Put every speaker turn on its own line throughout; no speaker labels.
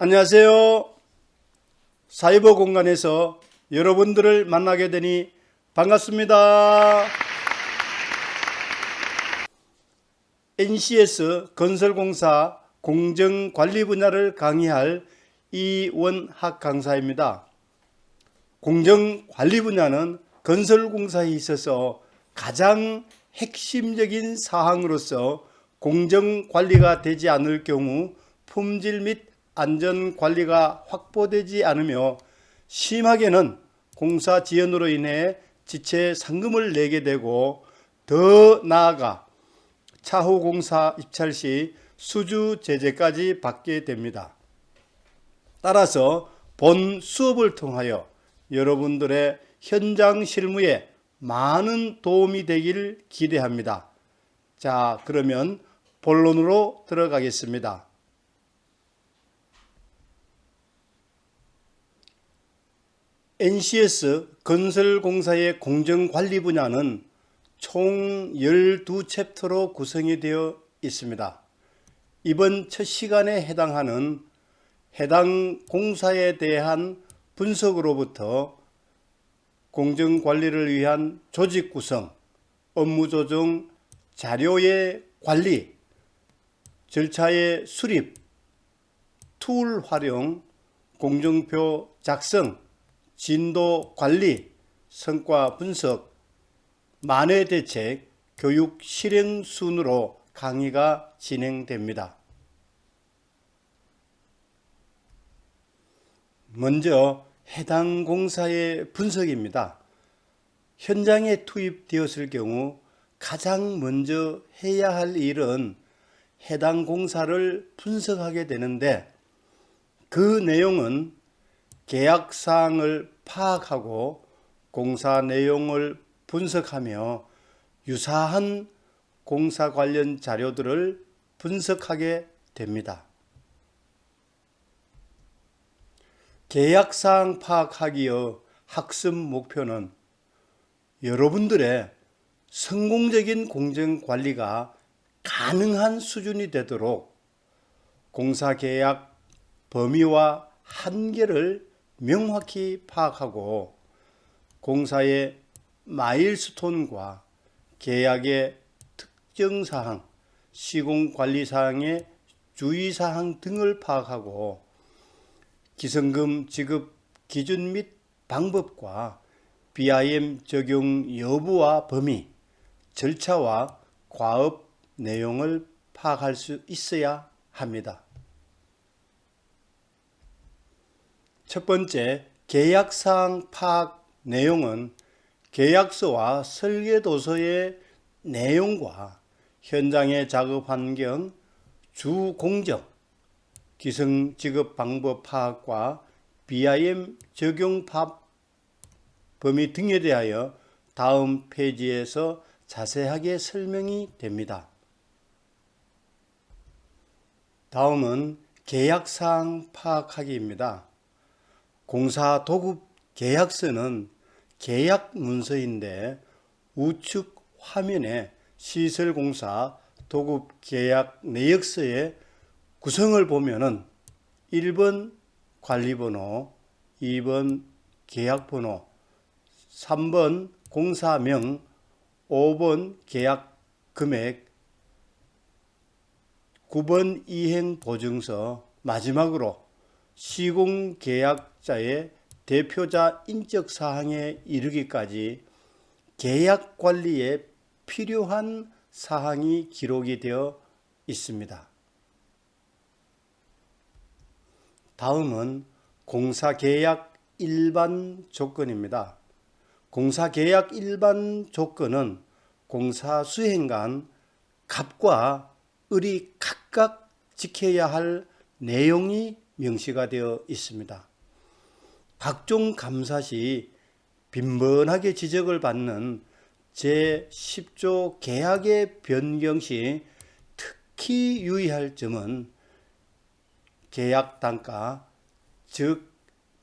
안녕하세요. 사이버 공간에서 여러분들을 만나게 되니 반갑습니다. NCS 건설공사 공정관리 분야를 강의할 이원학 강사입니다. 공정관리 분야는 건설공사에 있어서 가장 핵심적인 사항으로서 공정관리가 되지 않을 경우 품질 및 안전관리가 확보되지 않으며 심하게는 공사 지연으로 인해 지체 상금을 내게 되고 더 나아가 차후 공사 입찰 시 수주 제재까지 받게 됩니다. 따라서 본 수업을 통하여 여러분들의 현장 실무에 많은 도움이 되길 기대합니다. 자, 그러면 본론으로 들어가겠습니다. NCS 건설공사의 공정관리 분야는 총 12챕터로 구성이 되어 있습니다. 이번 첫 시간에 해당하는 해당 공사에 대한 분석으로부터 공정관리를 위한 조직 구성, 업무 조정, 자료의 관리, 절차의 수립, 툴 활용, 공정표 작성, 진도 관리, 성과 분석, 만회 대책, 교육 실행 순으로 강의가 진행됩니다. 먼저 해당 공사의 분석입니다. 현장에 투입되었을 경우 가장 먼저 해야 할 일은 해당 공사를 분석하게 되는데, 그 내용은 계약사항을 파악하고 공사 내용을 분석하며 유사한 공사 관련 자료들을 분석하게 됩니다. 계약사항 파악하기의 학습 목표는 여러분들의 성공적인 공정관리가 가능한 수준이 되도록 공사계약 범위와 한계를 명확히 파악하고 공사의 마일스톤과 계약의 특정사항, 시공관리사항의 주의사항 등을 파악하고 기성금 지급 기준 및 방법과 BIM 적용 여부와 범위, 절차와 과업 내용을 파악할 수 있어야 합니다. 첫 번째, 계약사항 파악 내용은 계약서와 설계도서의 내용과 현장의 작업 환경, 주 공정, 기성 지급 방법 파악과 BIM 적용 범위 등에 대하여 다음 페이지에서 자세하게 설명이 됩니다. 다음은 계약사항 파악하기입니다. 공사 도급 계약서는 계약 문서인데 우측 화면에 시설공사 도급 계약 내역서의 구성을 보면은 1번 관리번호, 2번 계약번호, 3번 공사명, 5번 계약 금액, 9번 이행보증서, 마지막으로 시공계약자의 대표자 인적사항에 이르기까지 계약관리에 필요한 사항이 기록이 되어 있습니다. 다음은 공사계약 일반 조건입니다. 공사계약 일반 조건은 공사 수행간 갑과 을이 각각 지켜야 할 내용이 명시가 되어 있습니다. 각종 감사 시 빈번하게 지적을 받는 제10조 계약의 변경 시 특히 유의할 점은 계약 단가, 즉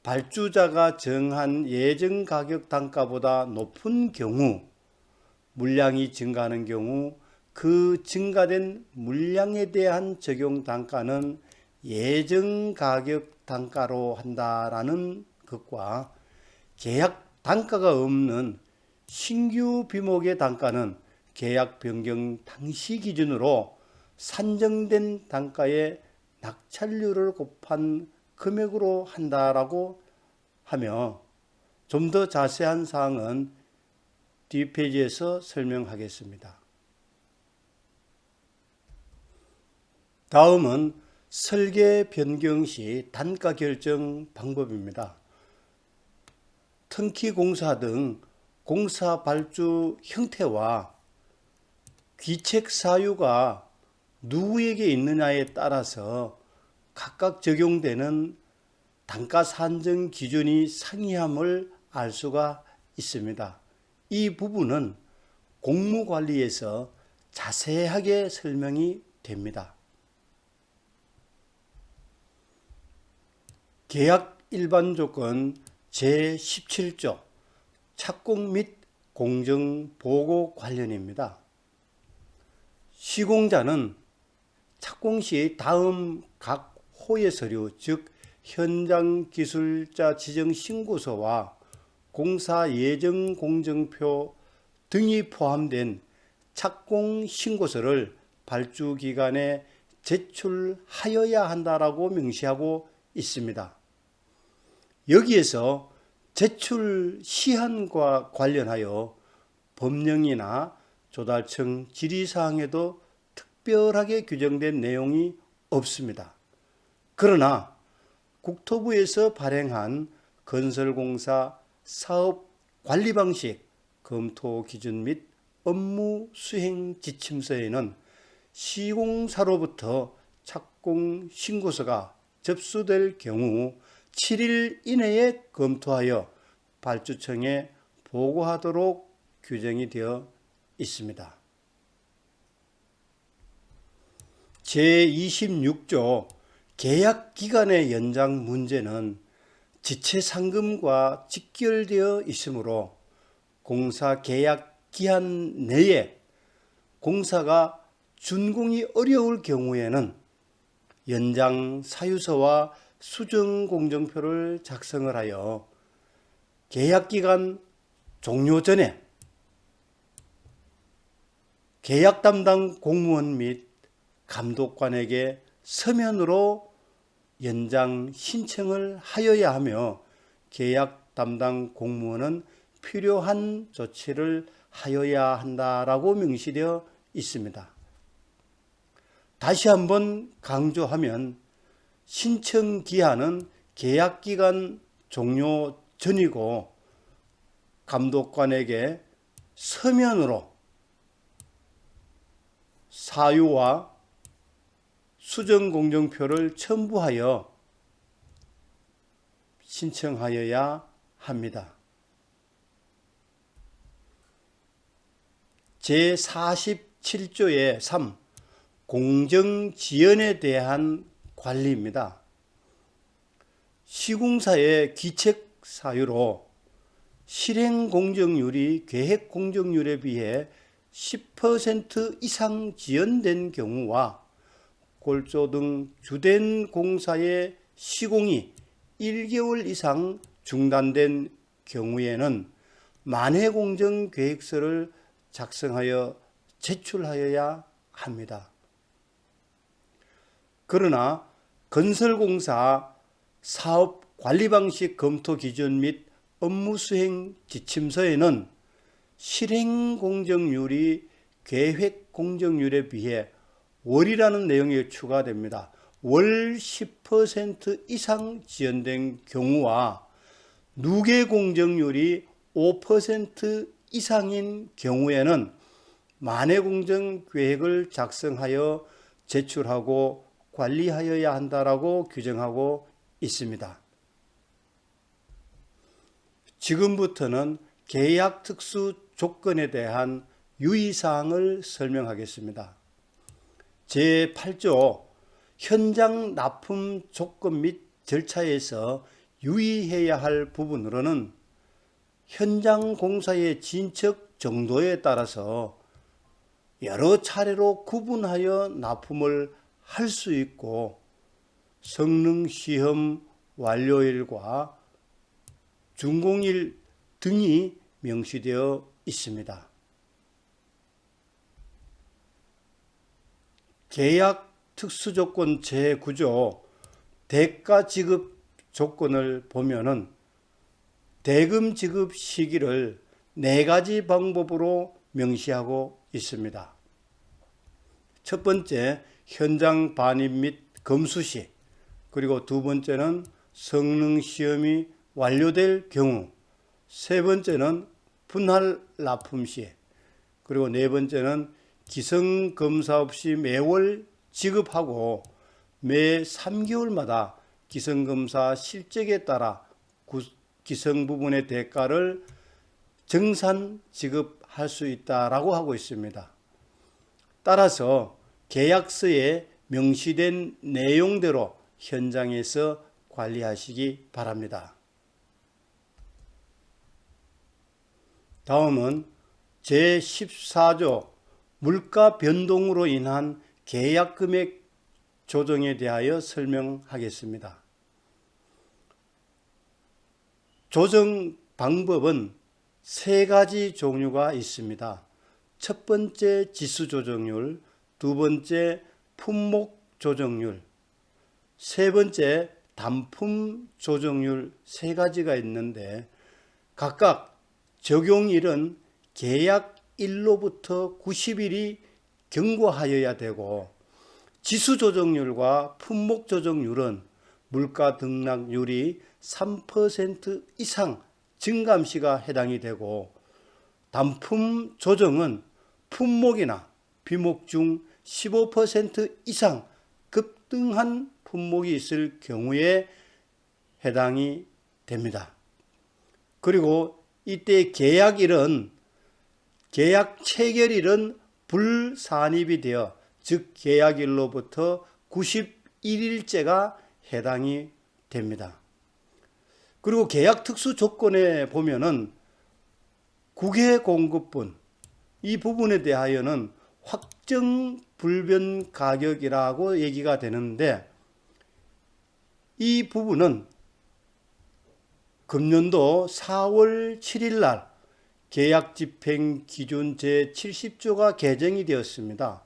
발주자가 정한 예정 가격 단가보다 높은 경우, 물량이 증가하는 경우 그 증가된 물량에 대한 적용 단가는 예정 가격 단가로 한다라는 것과 계약 단가가 없는 신규 비목의 단가는 계약 변경 당시 기준으로 산정된 단가의 낙찰률을 곱한 금액으로 한다라고 하며, 좀 더 자세한 사항은 뒷페이지에서 설명하겠습니다. 다음은 설계 변경 시 단가 결정 방법입니다. turnkey 공사 등 공사 발주 형태와 귀책 사유가 누구에게 있느냐에 따라서 각각 적용되는 단가 산정 기준이 상이함을 알 수가 있습니다. 이 부분은 공무관리에서 자세하게 설명이 됩니다. 계약 일반 조건 제17조 착공 및 공정 보고 관련입니다. 시공자는 착공 시 다음 각 호의 서류, 즉 현장 기술자 지정 신고서와 공사 예정 공정표 등이 포함된 착공 신고서를 발주 기간에 제출하여야 한다라고 명시하고 있습니다. 여기에서 제출 시한과 관련하여 법령이나 조달청 질의사항에도 특별하게 규정된 내용이 없습니다. 그러나 국토부에서 발행한 건설공사 사업관리방식 검토 기준 및 업무 수행 지침서에는 시공사로부터 착공 신고서가 접수될 경우 7일 이내에 검토하여 발주청에 보고하도록 규정이 되어 있습니다. 제26조 계약기간의 연장 문제는 지체상금과 직결되어 있으므로 공사 계약 기한 내에 공사가 준공이 어려울 경우에는 연장 사유서와 수정 공정표를 작성을 하여 계약기간 종료 전에 계약 담당 공무원 및 감독관에게 서면으로 연장 신청을 하여야 하며, 계약 담당 공무원은 필요한 조치를 하여야 한다라고 명시되어 있습니다. 다시 한번 강조하면 신청 기한은 계약기간 종료 전이고 감독관에게 서면으로 사유와 수정 공정표를 첨부하여 신청하여야 합니다. 제47조의 3 공정지연에 대한 관리입니다. 시공사의 귀책 사유로 실행 공정률이 계획 공정률에 비해 10% 이상 지연된 경우와 골조 등 주된 공사의 시공이 1개월 이상 중단된 경우에는 만회공정계획서를 작성하여 제출하여야 합니다. 그러나 건설공사 사업관리방식 검토 기준 및 업무수행 지침서에는 실행공정률이 계획공정률에 비해 월이라는 내용이 추가됩니다. 월 10% 이상 지연된 경우와 누계 공정률이 5% 이상인 경우에는 만회공정 계획을 작성하여 제출하고 관리하여야 한다라고 규정하고 있습니다. 지금부터는 계약 특수 조건에 대한 유의사항을 설명하겠습니다. 제8조 현장 납품 조건 및 절차에서 유의해야 할 부분으로는 현장 공사의 진척 정도에 따라서 여러 차례로 구분하여 납품을 할 수 있고, 성능 시험 완료일과 준공일 등이 명시되어 있습니다. 계약 특수조건 제9조 대가 지급 조건을 보면은 대금 지급 시기를 4가지 방법으로 명시하고 있습니다. 첫 번째, 현장 반입 및 검수 시, 그리고 두 번째는 성능 시험이 완료될 경우, 세 번째는 분할 납품 시, 그리고 네 번째는 기성 검사 없이 매월 지급하고 매 3개월마다 기성 검사 실적에 따라 기성 부분의 대가를 정산 지급할 수 있다라고 하고 있습니다. 따라서 계약서에 명시된 내용대로 현장에서 관리하시기 바랍니다. 다음은 제14조 물가 변동으로 인한 계약 금액 조정에 대하여 설명하겠습니다. 조정 방법은 3가지 종류가 있습니다. 첫 번째 지수 조정률, 두 번째 품목 조정률, 세 번째 단품 조정률 3가지가 있는데 각각 적용일은 계약일로부터 90일이 경과하여야 되고 지수 조정률과 품목 조정률은 물가 등락률이 3% 이상 증감 시가 해당이 되고 단품 조정은 품목이나 비목 중 15% 이상 급등한 품목이 있을 경우에 해당이 됩니다. 그리고 이때 계약일은 계약 체결일은 불산입이 되어 즉 계약일로부터 91일째가 해당이 됩니다. 그리고 계약 특수 조건에 보면은 국외 공급분 이 부분에 대하여는 확정 불변 가격이라고 얘기가 되는데 이 부분은 금년도 4월 7일 날 계약 집행 기준 제70조가 개정이 되었습니다.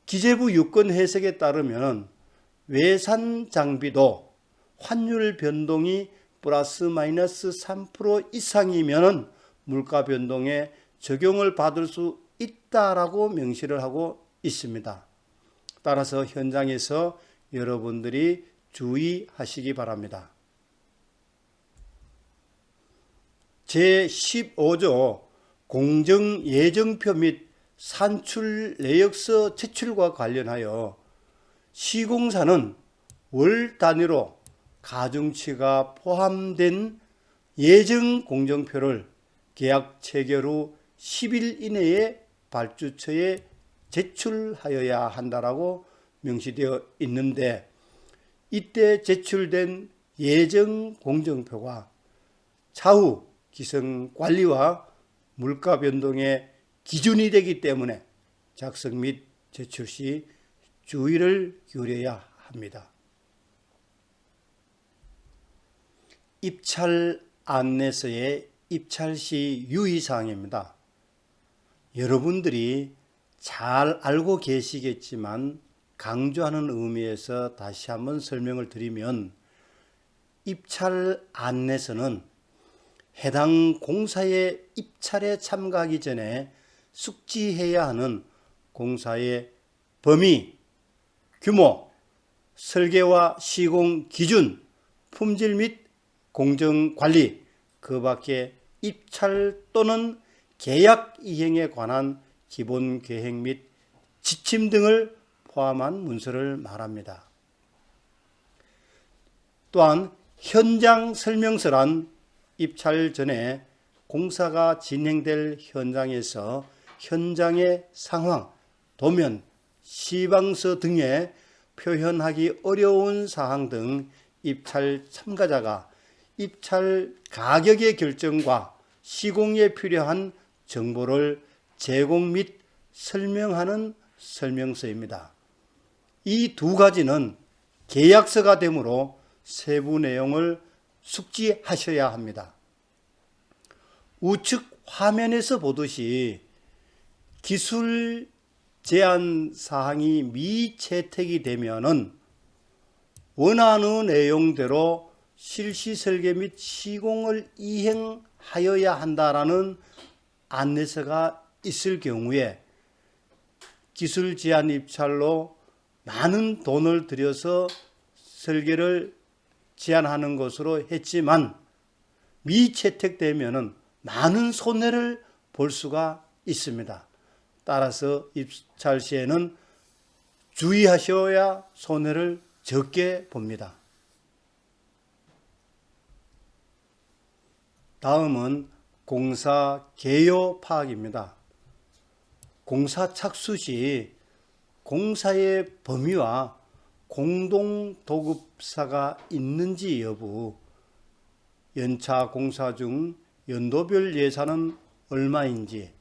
기재부 유권 해석에 따르면 외산 장비도 환율 변동이 플러스 마이너스 3% 이상이면 물가 변동에 적용을 받을 수 있다라고 명시를 하고 있습니다. 따라서 현장에서 여러분들이 주의하시기 바랍니다. 제15조 공정예정표 및 산출 내역서 제출과 관련하여 시공사는 월 단위로 가중치가 포함된 예정 공정표를 계약 체결 후 10일 이내에 발주처에 제출하여야 한다라고 명시되어 있는데 이때 제출된 예정 공정표가 차후 기성 관리와 물가 변동의 기준이 되기 때문에 작성 및 제출 시 주의를 기울여야 합니다. 입찰 안내서의 입찰 시 유의사항입니다. 여러분들이 잘 알고 계시겠지만 강조하는 의미에서 다시 한번 설명을 드리면 입찰 안내서는 해당 공사의 입찰에 참가하기 전에 숙지해야 하는 공사의 범위, 규모, 설계와 시공 기준, 품질 및 공정관리, 그 밖에 입찰 또는 계약 이행에 관한 기본 계획 및 지침 등을 포함한 문서를 말합니다. 또한 현장 설명서란 입찰 전에 공사가 진행될 현장에서 현장의 상황, 도면, 시방서 등에 표현하기 어려운 사항 등 입찰 참가자가 입찰 가격의 결정과 시공에 필요한 정보를 제공 및 설명하는 설명서입니다. 이 두 가지는 계약서가 되므로 세부 내용을 숙지하셔야 합니다. 우측 화면에서 보듯이 기술 제한 사항이 미채택이 되면은 원하는 내용대로 실시 설계 및 시공을 이행하여야 한다라는 안내서가 있을 경우에 기술 제한 입찰로 많은 돈을 들여서 설계를 제안하는 것으로 했지만 미채택되면은 많은 손해를 볼 수가 있습니다. 따라서 입찰 시에는 주의하셔야 손해를 적게 봅니다. 다음은 공사 개요 파악입니다. 공사 착수 시 공사의 범위와 공동 도급사가 있는지 여부, 연차 공사 중 연도별 예산은 얼마인지,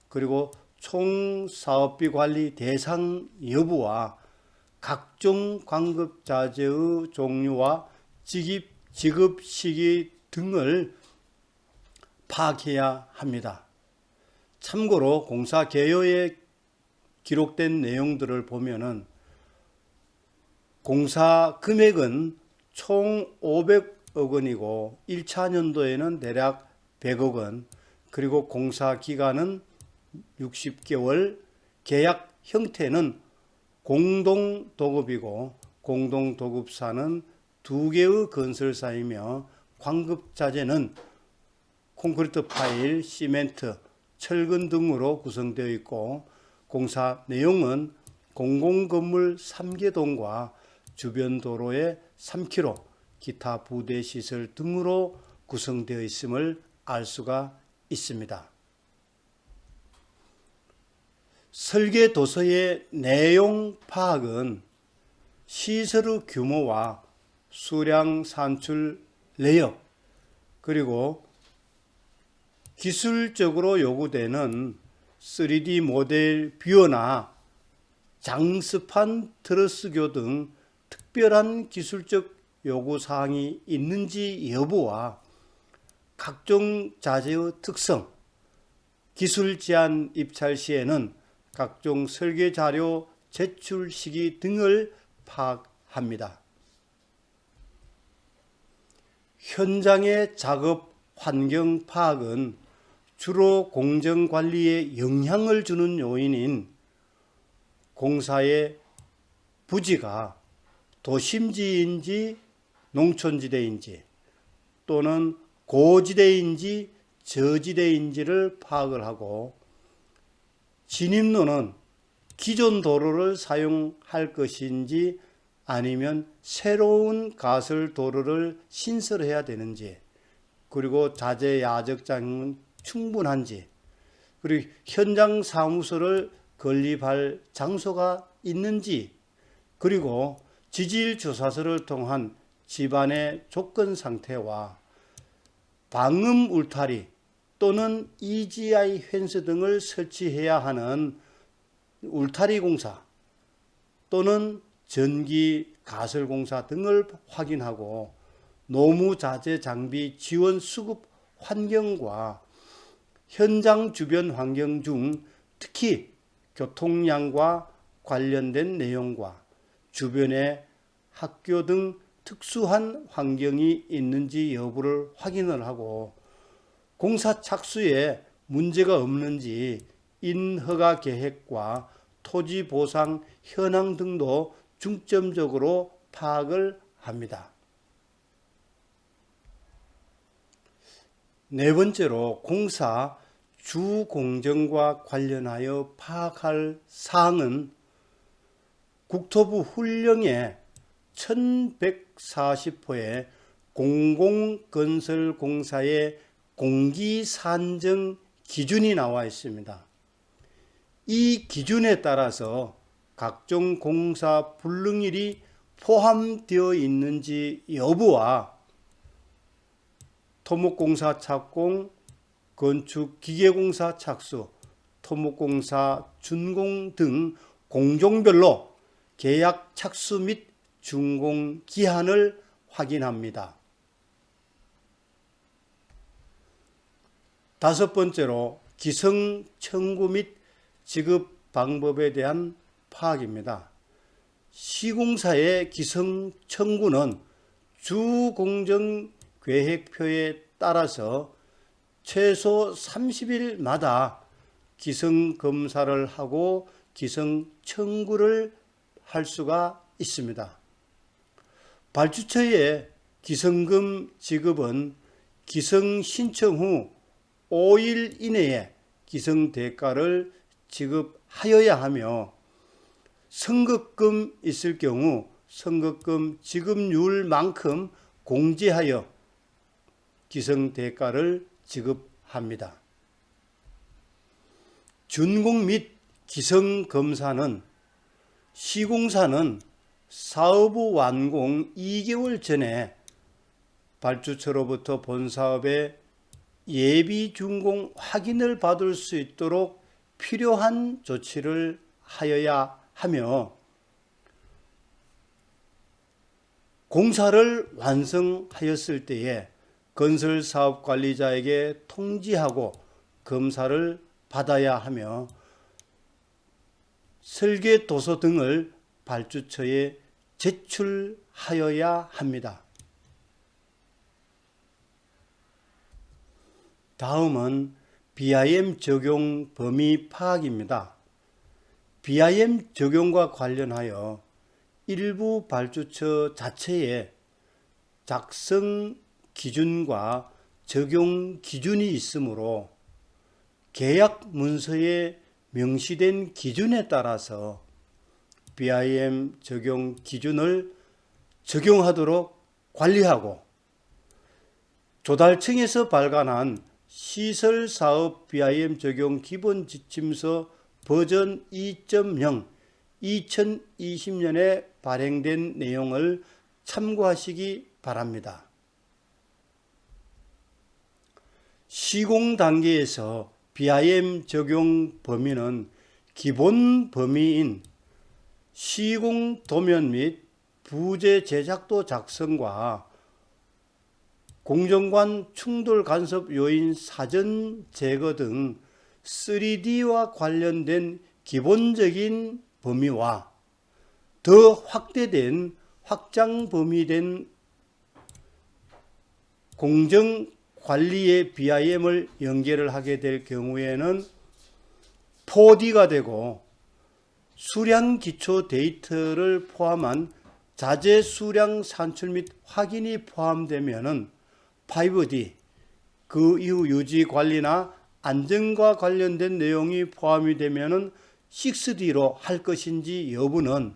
그리고 총 사업비 관리 대상 여부와 각종 관급 자재의 종류와 지급 시기 등을 파악해야 합니다. 참고로 공사 개요에 기록된 내용들을 보면은 공사 금액은 총 500억 원이고 1차 년도에는 대략 100억 원, 그리고 공사 기간은 60개월, 계약 형태는 공동도급이고 공동도급사는 2개의 건설사이며 관급자재는 콘크리트 파일, 시멘트, 철근 등으로 구성되어 있고 공사 내용은 공공건물 3개 동과 주변 도로의 3km, 기타 부대 시설 등으로 구성되어 있음을 알 수가 있습니다. 설계 도서의 내용 파악은 시설의 규모와 수량 산출 내역, 그리고 기술적으로 요구되는 3D 모델 뷰어나 장스판 트러스교 등 특별한 기술적 요구사항이 있는지 여부와 각종 자재의 특성, 기술 제한 입찰 시에는 각종 설계 자료 제출 시기 등을 파악합니다. 현장의 작업 환경 파악은 주로 공정 관리에 영향을 주는 요인인 공사의 부지가 도심지인지 농촌지대인지 또는 고지대인지 저지대인지를 파악을 하고, 진입로는 기존 도로를 사용할 것인지 아니면 새로운 가설 도로를 신설해야 되는지, 그리고 자재 야적장은 충분한지, 그리고 현장 사무소를 건립할 장소가 있는지, 그리고 지질 조사서를 통한 집안의 조건 상태와 방음 울타리 또는 EGI 펜스 등을 설치해야 하는 울타리 공사 또는 전기 가설 공사 등을 확인하고, 노무 자재 장비 지원 수급 환경과 현장 주변 환경 중 특히 교통량과 관련된 내용과 주변에 학교 등 특수한 환경이 있는지 여부를 확인을 하고, 공사 착수에 문제가 없는지 인허가 계획과 토지 보상 현황 등도 중점적으로 파악을 합니다. 네 번째로 공사 주공정과 관련하여 파악할 사항은 국토부 훈령의 1140호의 공공건설공사의 공기산정 기준이 나와 있습니다. 이 기준에 따라서 각종 공사 불능일이 포함되어 있는지 여부와 토목공사 착공, 건축기계공사 착수, 토목공사 준공 등 공종별로 계약 착수 및 준공 기한을 확인합니다. 다섯 번째로 기성 청구 및 지급 방법에 대한 파악입니다. 시공사의 기성 청구는 주 공정 계획표에 따라서 최소 30일마다 기성 검사를 하고 기성 청구를 할 수가 있습니다. 발주처의 기성금 지급은 기성 신청 후 5일 이내에 기성 대가를 지급하여야 하며 선급금 있을 경우 선급금 지급률만큼 공제하여 기성 대가를 지급합니다. 준공 및 기성 검사는 시공사는 사업의 완공 2개월 전에 발주처로부터 본사업의 예비 준공 확인을 받을 수 있도록 필요한 조치를 하여야 하며 공사를 완성하였을 때에 건설사업관리자에게 통지하고 검사를 받아야 하며 설계도서 등을 발주처에 제출하여야 합니다. 다음은 BIM 적용 범위 파악입니다. BIM 적용과 관련하여 일부 발주처 자체에 작성 기준과 적용 기준이 있으므로 계약 문서에 명시된 기준에 따라서 BIM 적용 기준을 적용하도록 관리하고 조달청에서 발간한 시설사업 BIM 적용 기본 지침서 버전 2.0 2020년에 발행된 내용을 참고하시기 바랍니다. 시공 단계에서 BIM 적용 범위는 기본 범위인 시공 도면 및 부재 제작도 작성과 공정관 충돌 간섭 요인 사전 제거 등 3D와 관련된 기본적인 범위와 더 확대된 확장 범위된 공정 관리의 BIM을 연계를 하게 될 경우에는 4D가 되고 수량 기초 데이터를 포함한 자재 수량 산출 및 확인이 포함되면은 5D, 그 이후 유지 관리나 안전과 관련된 내용이 포함이 되면은 6D로 할 것인지 여부는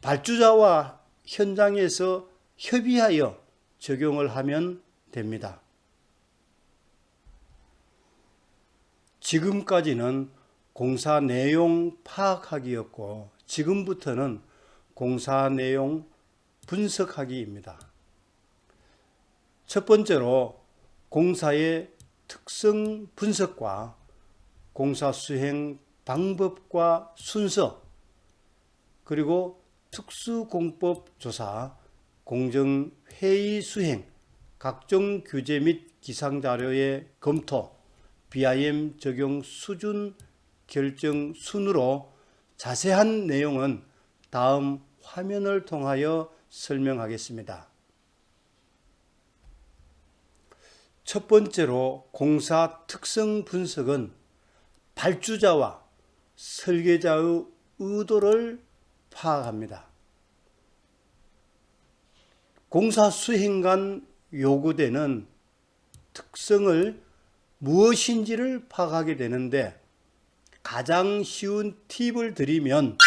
발주자와 현장에서 협의하여 적용을 하면 됩니다. 지금까지는 공사 내용 파악하기였고 지금부터는 공사 내용 분석하기입니다. 첫 번째로 공사의 특성 분석과 공사 수행 방법과 순서, 그리고 특수공법 조사, 공정회의 수행, 각종 규제 및 기상자료의 검토, BIM 적용 수준 결정 순으로 자세한 내용은 다음 화면을 통하여 설명하겠습니다. 첫 번째로 공사 특성 분석은 발주자와 설계자의 의도를 파악합니다. 공사 수행간 요구되는 특성을 무엇인지를 파악하게 되는데 가장 쉬운 팁을 드리면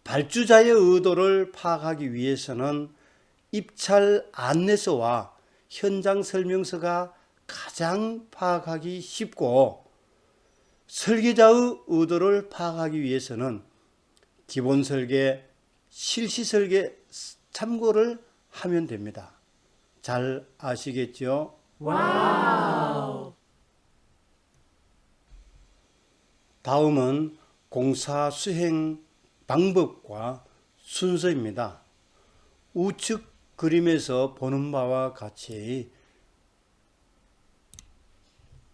발주자의 의도를 파악하기 위해서는 입찰 안내서와 현장 설명서가 가장 파악하기 쉽고 설계자의 의도를 파악하기 위해서는 기본 설계, 실시 설계 참고를 하면 됩니다. 잘 아시겠죠? 와우! 다음은 공사 수행 방법과 순서입니다. 우측 그림에서 보는 바와 같이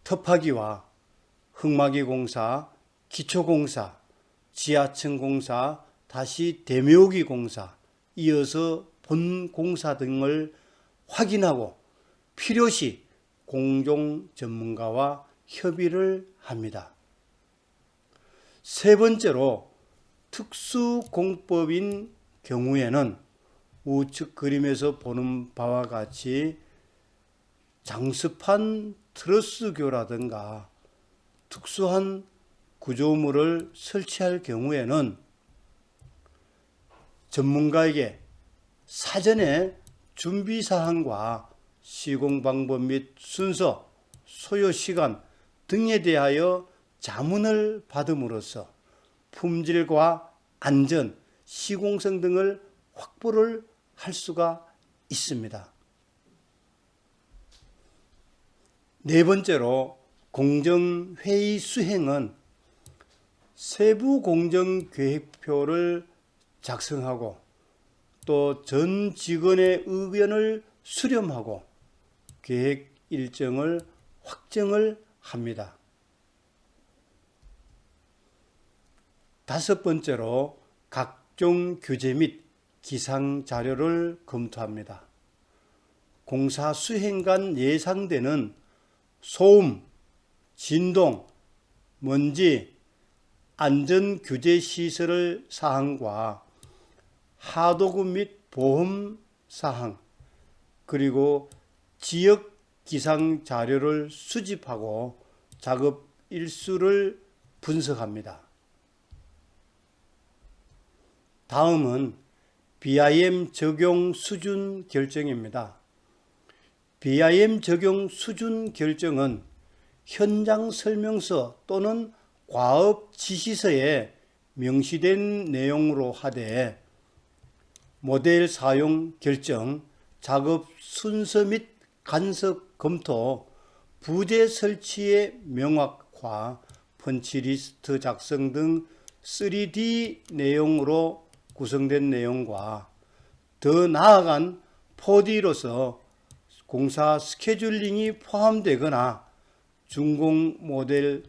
터파기와 흙막이 공사, 기초공사, 지하층 공사, 다시 대묘기 공사, 이어서 본 공사 등을 확인하고 필요시 공종 전문가와 협의를 합니다. 세 번째로 특수공법인 경우에는 우측 그림에서 보는 바와 같이 장습한 트러스교라든가 특수한 구조물을 설치할 경우에는 전문가에게 사전에 준비사항과 시공 방법 및 순서, 소요 시간 등에 대하여 자문을 받음으로써 품질과 안전, 시공성 등을 확보를 할 수가 있습니다. 네 번째로 공정회의 수행은 세부 공정계획표를 작성하고 또 전 직원의 의견을 수렴하고 계획 일정을 확정을 합니다. 다섯 번째로 각종 규제 및 기상 자료를 검토합니다. 공사 수행간 예상되는 소음, 진동, 먼지, 안전규제시설 사항과 하도급 및 보험 사항, 그리고 지역 기상 자료를 수집하고 작업 일수를 분석합니다. 다음은 BIM 적용 수준 결정입니다. BIM 적용 수준 결정은 현장 설명서 또는 과업 지시서에 명시된 내용으로 하되 모델 사용 결정, 작업 순서 및 간섭 검토, 부재 설치의 명확화, 펀치리스트 작성 등 3D 내용으로 구성된 내용과 더 나아간 4D로서 공사 스케줄링이 포함되거나 준공 모델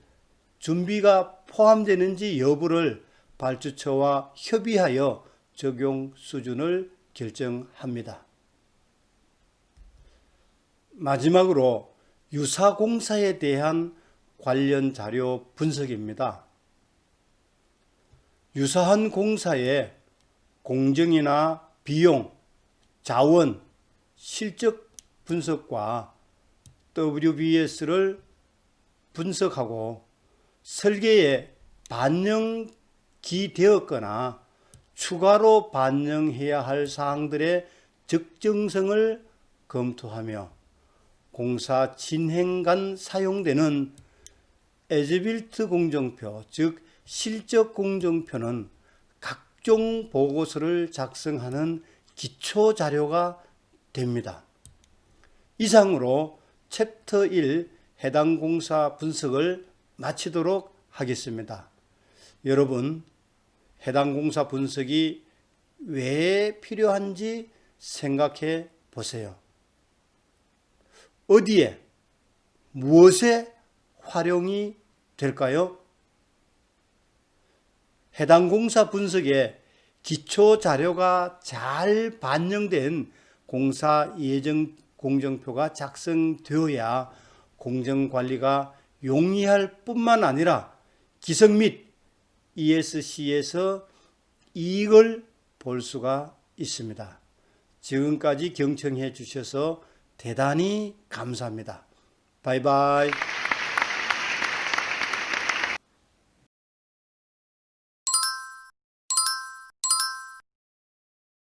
준비가 포함되는지 여부를 발주처와 협의하여 적용 수준을 결정합니다. 마지막으로 유사공사에 대한 관련 자료 분석입니다. 유사한 공사의 공정이나 비용, 자원, 실적 분석과 WBS를 분석하고 설계에 반영이 되었거나 추가로 반영해야 할 사항들의 적정성을 검토하며 공사 진행간 사용되는 에즈빌트 공정표, 즉 실적 공정표는 각종 보고서를 작성하는 기초 자료가 됩니다. 이상으로 챕터 1 해당 공사 분석을 마치도록 하겠습니다. 여러분, 해당 공사 분석이 왜 필요한지 생각해 보세요. 어디에, 무엇에 활용이 될까요? 해당 공사 분석에 기초 자료가 잘 반영된 공사 예정 공정표가 작성되어야 공정관리가 용이할 뿐만 아니라 기성 및 ESC에서 이익을 볼 수가 있습니다. 지금까지 경청해 주셔서 대단히 감사합니다. 바이바이.